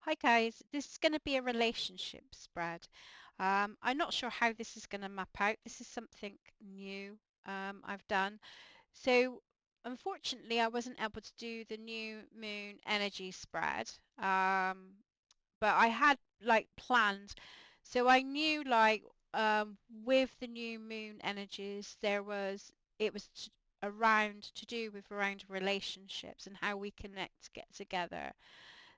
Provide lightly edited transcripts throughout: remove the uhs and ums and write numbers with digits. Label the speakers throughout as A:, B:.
A: Hi guys, this is going to be a relationship spread. I'm not sure how this is going to map out. This is something new I've done. So unfortunately, I wasn't able to do the new moon energy spread, but I had like planned. So I knew like with the new moon energies, it was around to do with around relationships and how we connect, get together.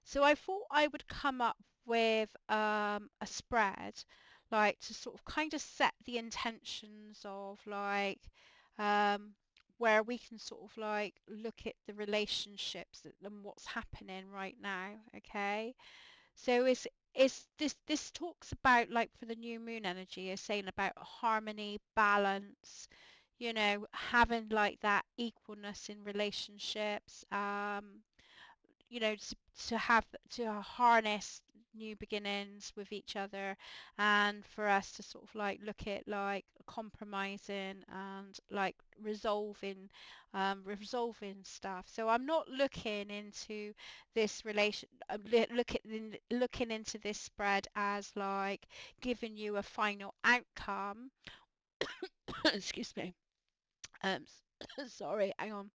A: So I thought I would come up with a spread, like to sort of kind of set the intentions of like where we can sort of like look at the relationships and what's happening right now. Okay, so it's this talks about like for the new moon energy is saying about harmony, balance, having like that equalness in relationships. To have to harness new beginnings with each other, and for us to sort of like look at like compromising and like resolving stuff. So I'm not looking into this relation looking into this spread as like giving you a final outcome. Excuse me. um Sorry, hang on.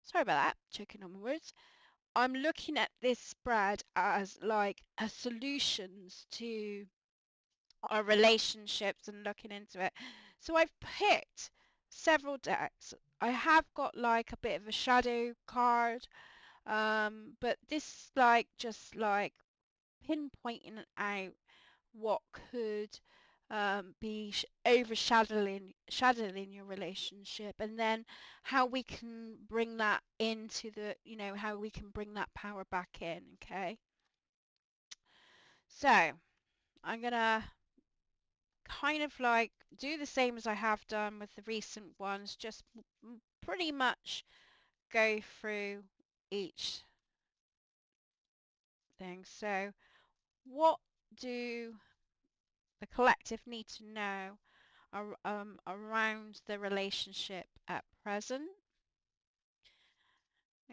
A: Sorry about that, choking on my words. I'm looking at this spread as like a solutions to our relationships and looking into it. So I've picked several decks. I have got like a bit of a shadow card, but this like just like pinpointing out what could be overshadowing your relationship, and then how we can bring that into how we can bring that power back in. Okay, so I'm gonna kind of like do the same as I have done with the recent ones, just pretty much go through each thing. So what do the collective need to know around the relationship at present?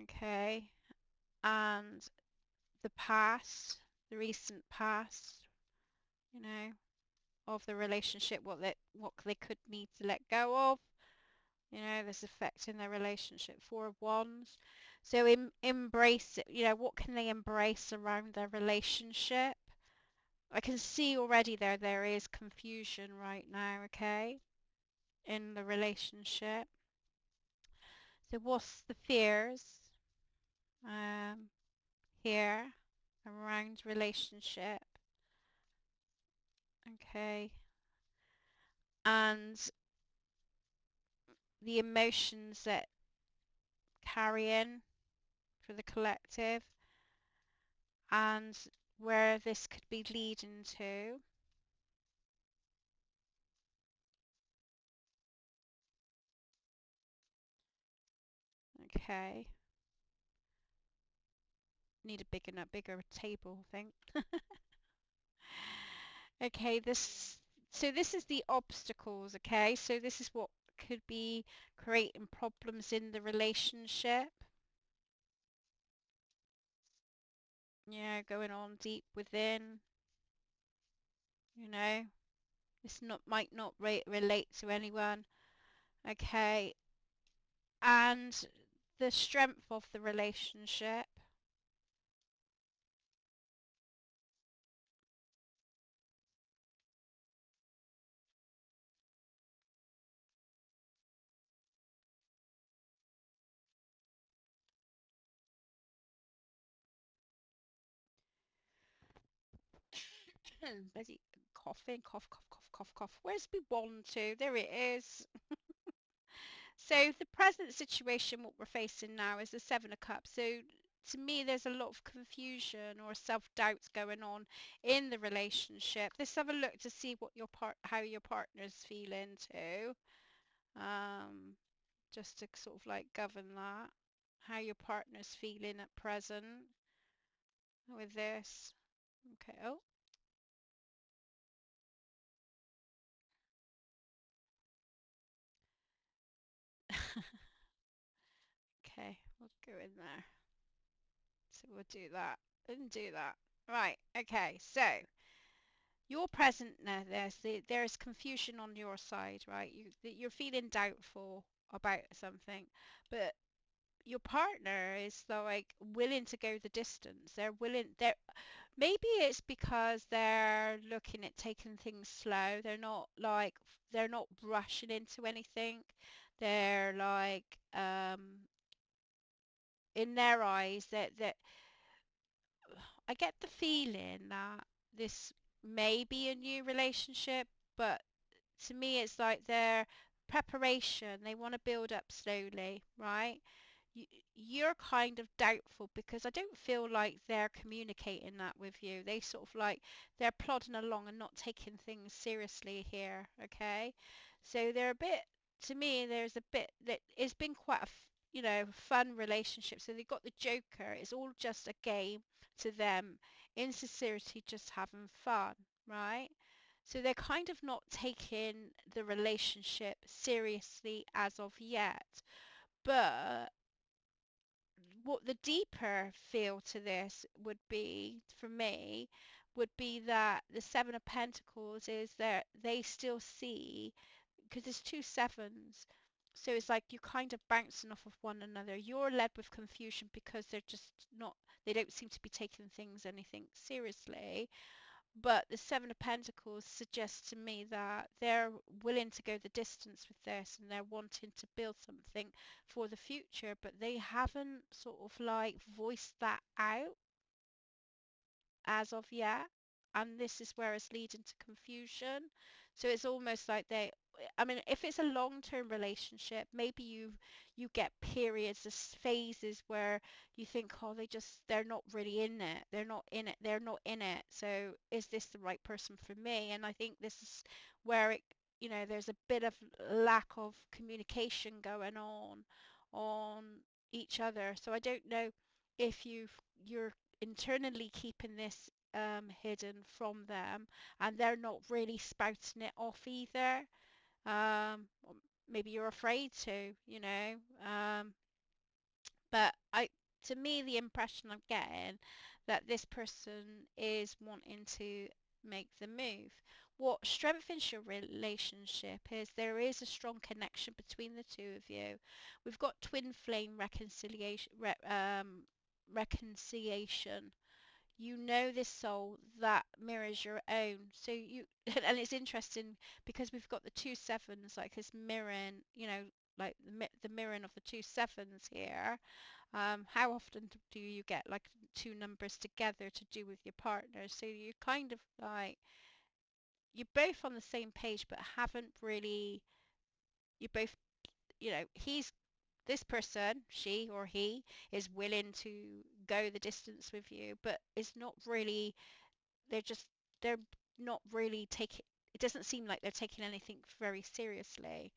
A: Okay, and the past, the recent past, you know, of the relationship, what they could need to let go of, this affecting their relationship. Four of Wands. So embrace it, what can they embrace around their relationship? I can see already there is confusion right now, okay, in the relationship. So what's the fears um, here around relationship? Okay, and the emotions that carry in for the collective, and where this could be leading to. Okay, need a bigger table, I think. Okay, this is the obstacles. Okay, so this is what could be creating problems in the relationship. Yeah, going on deep within. You know, this not might not relate to anyone. Okay, and the strength of the relationship. Bloody coughing, cough. Where's my wand to? There it is. So the present situation, what we're facing now, is the Seven of Cups. So to me, there's a lot of confusion or self-doubts going on in the relationship. Let's have a look to see how your partner's feeling too. Um, just to sort of like govern that, how your partner's feeling at present with this. Okay. Oh, okay. We'll go in there. So we'll do that. and do that. Right, okay, so you're present now. There's confusion on your side, right? You're feeling doubtful about something, but your partner is like willing to go the distance. They're maybe it's because they're looking at taking things slow. They're not rushing into anything. They're like in their eyes that I get the feeling that this may be a new relationship, but to me it's like their preparation. They want to build up slowly, right? you, you're kind of doubtful because I don't feel like they're communicating that with you. They sort of like they're plodding along and not taking things seriously here, okay? So they're a bit, to me, there's a bit that it's been quite a, fun relationship. So they've got the Joker. It's all just a game to them. In sincerity, just having fun, right? So they're kind of not taking the relationship seriously as of yet. But what the deeper feel to this would be for me would be that the Seven of Pentacles is that they still see, because there's two sevens, so it's like you're kind of bouncing off of one another. You're led with confusion because they're just not, they don't seem to be taking things anything seriously. But the Seven of Pentacles suggests to me that they're willing to go the distance with this and they're wanting to build something for the future, but they haven't sort of like voiced that out as of yet. And this is where it's leading to confusion. So it's almost like I mean, if it's a long-term relationship, maybe you get periods, phases where you think, oh, they're not really in it. They're not in it. They're not in it. So is this the right person for me? And I think this is where there's a bit of lack of communication going on each other. So I don't know if you're internally keeping this hidden from them and they're not really spouting it off either. Or maybe you're afraid to, but to me, the impression I'm getting that this person is wanting to make the move. What strengthens your relationship is there is a strong connection between the two of you. We've got twin flame reconciliation. You know this soul that mirrors your own. So you and it's interesting because we've got the two sevens like this mirroring, like the mirroring of the two sevens here. How often do you get like two numbers together to do with your partner? So you kind of like you're both on the same page but haven't really, you both, he's this person, she or he, is willing to go the distance with you, but it's not really, they're just, they're not really taking, it doesn't seem like they're taking anything very seriously.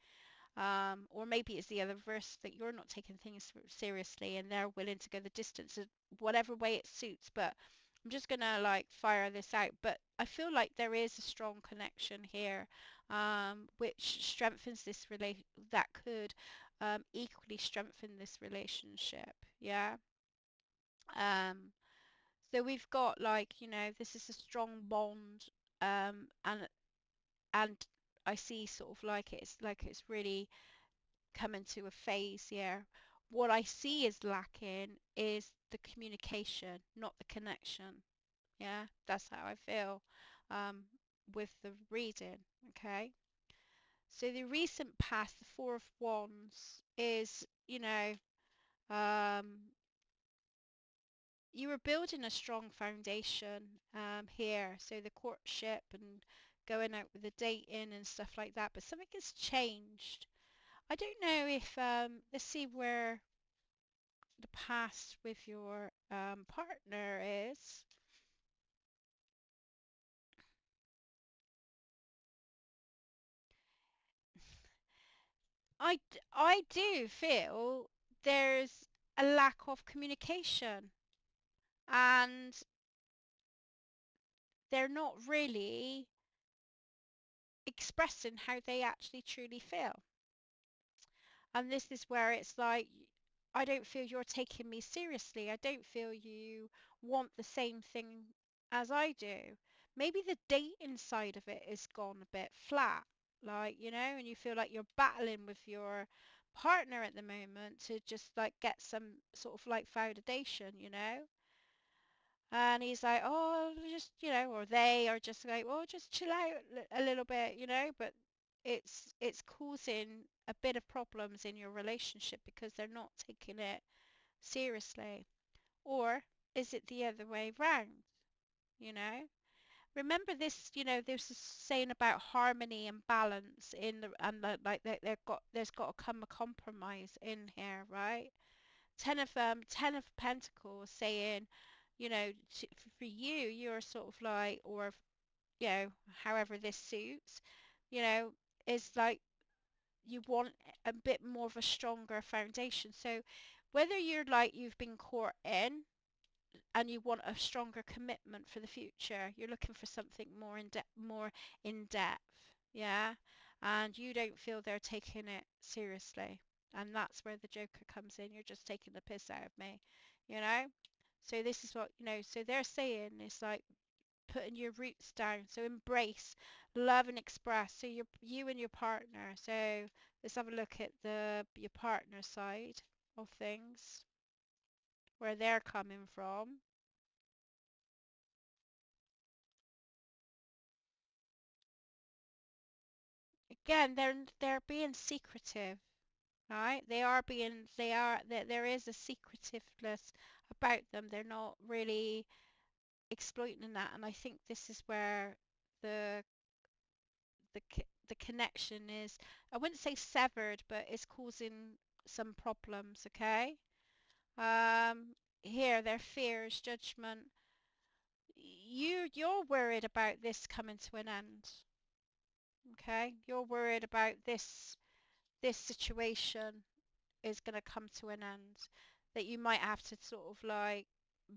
A: Or maybe it's the other verse that you're not taking things seriously and they're willing to go the distance, whatever way it suits. But I'm just gonna like fire this out. But I feel like there is a strong connection here, which strengthens this relation. That could equally strengthen this relationship. Yeah. Um, so we've got like, this is a strong bond, and I see sort of like it's really coming to a phase here. What I see is lacking is the communication, not the connection. Yeah, that's how I feel um, with the reading. Okay. So the recent past, the Four of Wands, is, um, you were building a strong foundation here. So the courtship and going out with the dating and stuff like that. But something has changed. I don't know if let's see where the past with your partner is. I do feel there's a lack of communication and they're not really expressing how they actually truly feel. And this is where it's like, I don't feel you're taking me seriously. I don't feel you want the same thing as I do. Maybe the dating side of it is gone a bit flat, like, and you feel like you're battling with your partner at the moment to just like get some sort of like validation. And he's like, oh, just, or they are just like, oh, just chill out a little bit. But it's causing a bit of problems in your relationship because they're not taking it seriously. Or is it the other way round? You know? Remember this, there's this saying about harmony and balance in the and like there's got to come a compromise in here, right? Ten of Pentacles saying, for you, you're sort of like, or you know, however this suits, you know, is like you want a bit more of a stronger foundation. So whether you're like you've been caught in and you want a stronger commitment for the future, you're looking for something more in depth, yeah, and you don't feel they're taking it seriously, and that's where the Joker comes in. You're just taking the piss out of me, you know. So this is what, so they're saying it's like putting your roots down. So embrace, love and express. So you and your partner. So let's have a look at the your partner side of things, where they're coming from. Again, they're being secretive, right? There is a secretiveness about them. They're not really exploiting that, and I think this is where the the connection is, I wouldn't say severed, but it's causing some problems, okay? Here, their fears, judgment. You're worried about this coming to an end, okay? You're worried about this situation is going to come to an end, that you might have to sort of like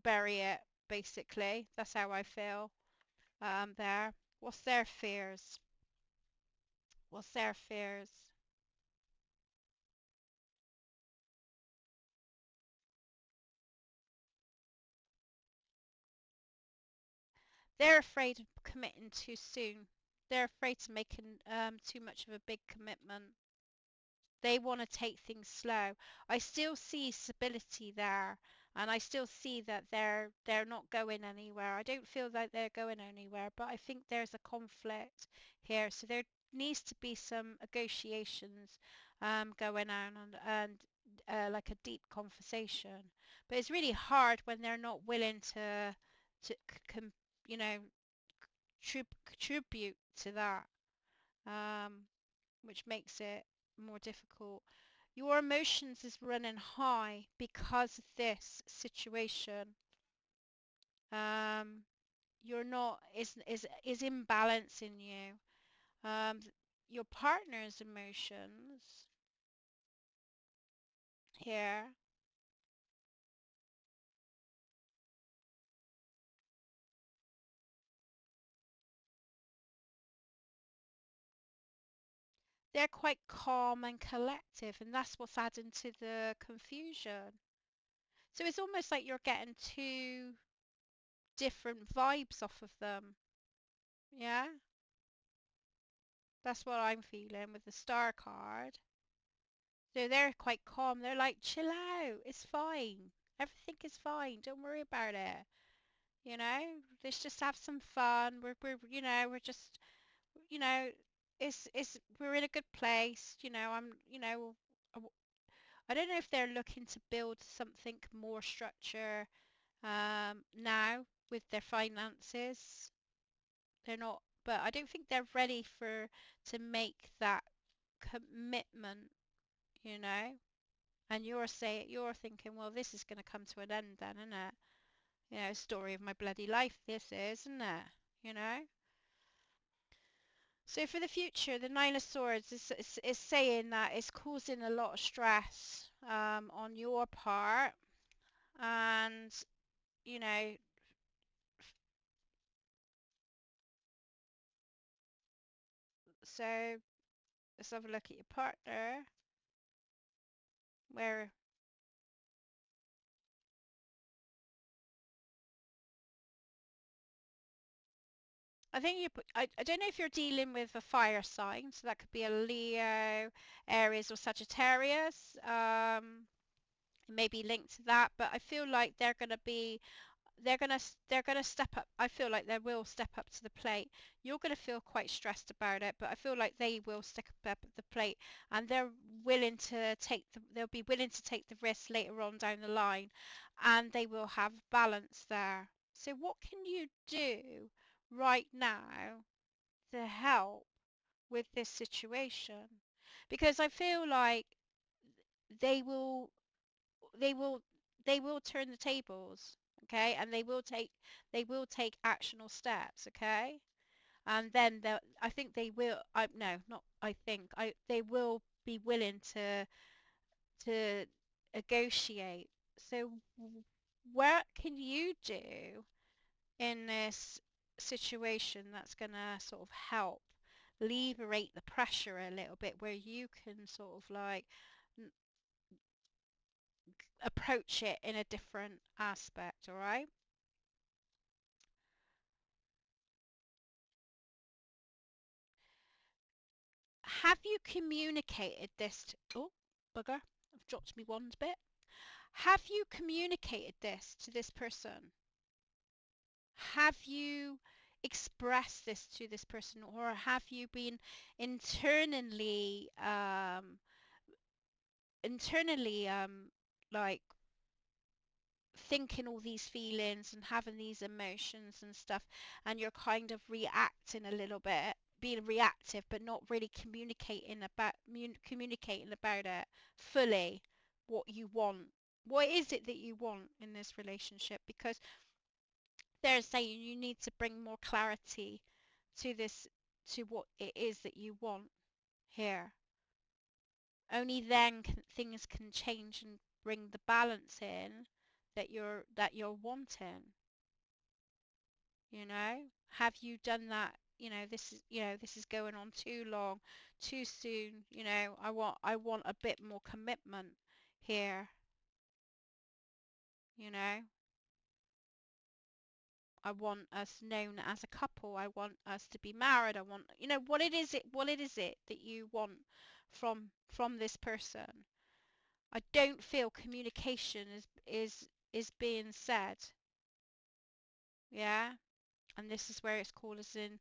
A: bury it, basically. That's how I feel there. What's their fears? What's their fears? They're afraid of committing too soon. They're afraid to making too much of a big commitment. They want to take things slow. I still see stability there, and I still see that they're not going anywhere. I don't feel like they're going anywhere, but I think there's a conflict here. So there needs to be some negotiations going on, and like a deep conversation. But it's really hard when they're not willing to you know contribute to that. Um, which makes it more difficult. Your emotions is running high because of this situation. Um, you're not is imbalance in you. Your partner's emotions here, they're quite calm and collective, and that's what's adding to the confusion. So it's almost like you're getting two different vibes off of them. Yeah, that's what I'm feeling with the star card. So they're quite calm. They're like, chill out. It's fine. Everything is fine. Don't worry about it. You know, let's just have some fun. We're just, you know, we're in a good place. I w- I don't know if they're looking to build something more structure now with their finances. They're not, but I don't think they're ready to make that commitment. You know. And you're thinking, well, this is going to come to an end then, isn't it? Story of my bloody life, this is, isn't it? You know? So for the future, the Nine of Swords is saying that it's causing a lot of stress on your part. And, you know, so let's have a look at your partner, where I think you put, I don't know if you're dealing with a fire sign, so that could be a Leo, Aries, or Sagittarius. It may be linked to that, but I feel like they're gonna step up. I feel like they will step up to the plate. You're gonna feel quite stressed about it, but I feel like they will step up at the plate, and they'll be willing to take the risk later on down the line, and they will have balance there. So what can you do right now to help with this situation? Because I feel like they will they will they will turn the tables, okay, and they will take actional steps, okay, and then I think they will. I no, not I think I they will be willing to negotiate. So what can you do in this situation that's gonna sort of help liberate the pressure a little bit, where you can sort of like approach it in a different aspect, all right? Have you communicated this to, oh, bugger, I've dropped me one bit. Have you communicated this to this person? Have you expressed this to this person, or have you been internally, internally, like thinking all these feelings and having these emotions and stuff, and you're kind of reacting a little bit, being reactive, but not really communicating about it fully, what you want. What is it that you want in this relationship? Because they're saying you need to bring more clarity to this, to what it is that you want here. Only then things can change and bring the balance in that you're wanting. Have you done that? This is going on too long, too soon. I want a bit more commitment here. you know I want us known as a couple. I want us to be married. I want, what it is it that you want from this person. I don't feel communication is being said. Yeah, and this is where it's called as in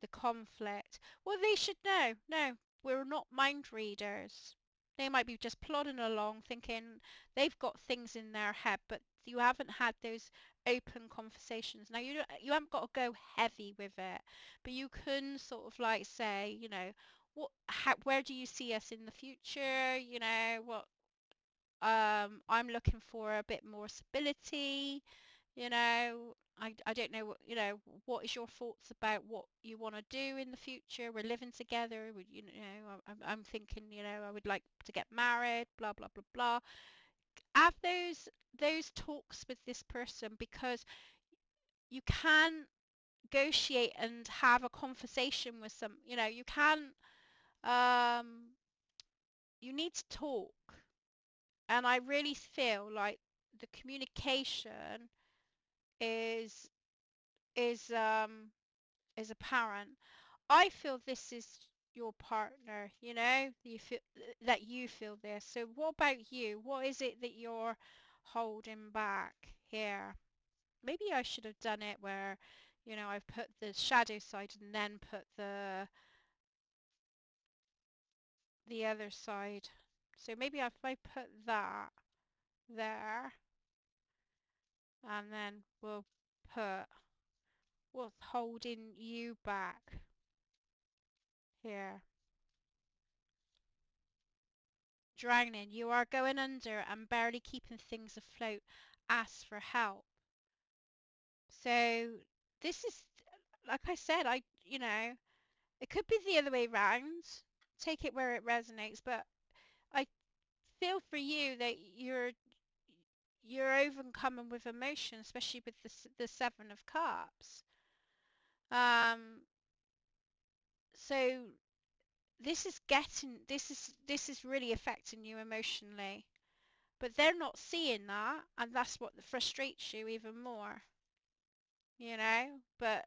A: the conflict. Well, they should know. No, we're not mind readers. They might be just plodding along thinking they've got things in their head, but you haven't had those open conversations. Now, you haven't got to go heavy with it, but you can sort of like say, where do you see us in the future? I'm looking for a bit more stability. I don't know what is your thoughts about what you want to do in the future. We're living together. I'm thinking, I would like to get married, blah, blah, blah, blah. Have those talks with this person, because you can negotiate and have a conversation with some, you can, um, you need to talk. And I really feel like the communication is is um is apparent. I feel this is your partner, you feel this. So what about you? What is it that you're holding back here? Maybe I should have done it where, I've put the shadow side and then put the other side. So maybe if I put that there, and then put what's holding you back here. Drowning, you are going under and barely keeping things afloat. Ask for help. So this is, like I said, it could be the other way round. Take it where it resonates, but I feel for you that you're overcoming with emotion, especially with the Seven of Cups. Um, so this is really affecting you emotionally, but they're not seeing that, and that's what frustrates you even more. But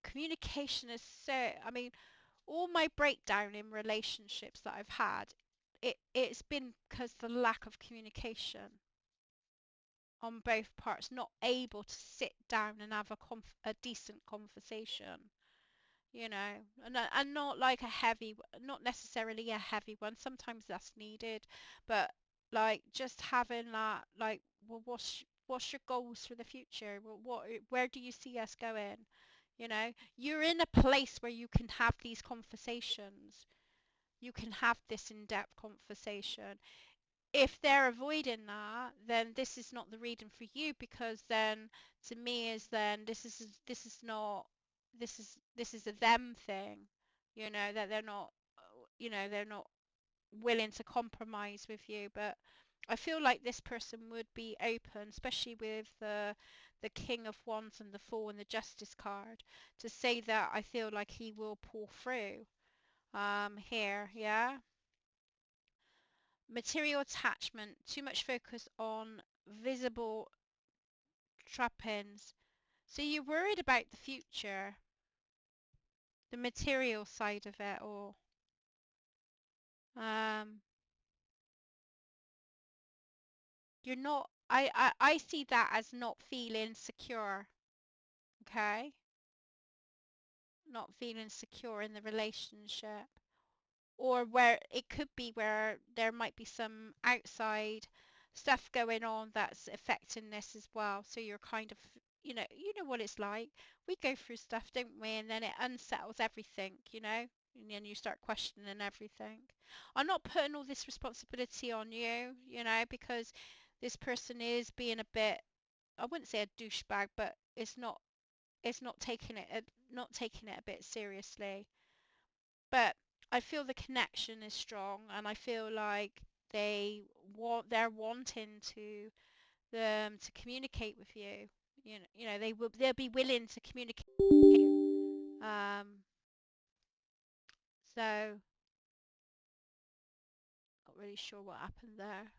A: communication is so, I mean, all my breakdown in relationships that I've had, it's been because the lack of communication on both parts, not able to sit down and have a decent conversation, you know, and not like a heavy, not necessarily a heavy one. Sometimes that's needed, but like just having that, like, well, what's your goals for the future? Where do you see us going? You know, you're in a place where you can have these conversations. You can have this in-depth conversation. If they're avoiding that, then this is not the reading for you, because then to me is then this is not, this is a them thing, you know, that they're not, they're not willing to compromise with you. But I feel like this person would be open, especially with the King of Wands and the Fool and the Justice card, to say that I feel like he will pull through here, yeah. Material attachment, too much focus on visible trappings. So you're worried about the future, the material side of it, or um, you're not, I see that as not feeling secure, okay? Not feeling secure in the relationship. Or where it could be where there might be some outside stuff going on that's affecting this as well. So you're kind of, you know what it's like. We go through stuff, don't we? And then it unsettles everything, you know? And then you start questioning everything. I'm not putting all this responsibility on you, you know, because this person is being a bit, I wouldn't say a douchebag, but it's not taking it not taking it a bit seriously. But I feel the connection is strong, and I feel like they're wanting to communicate with you. They'll be willing to communicate with you. So not really sure what happened there.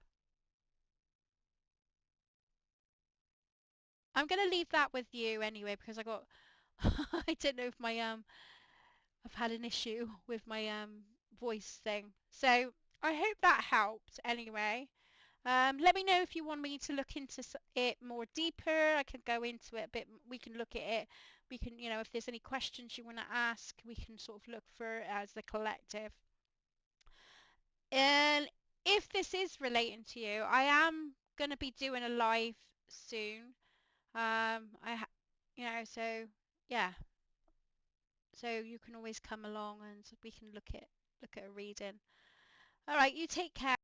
A: I'm gonna leave that with you anyway, because I got I don't know if my I've had an issue with my voice thing. So I hope that helped anyway. Let me know if you want me to look into it more deeper. I can go into it a bit. We can look at it. We can, if there's any questions you want to ask, we can sort of look for it as a collective. And if this is relating to you, I am going to be doing a live soon. So yeah. So you can always come along and we can look at a reading. All right, you take care.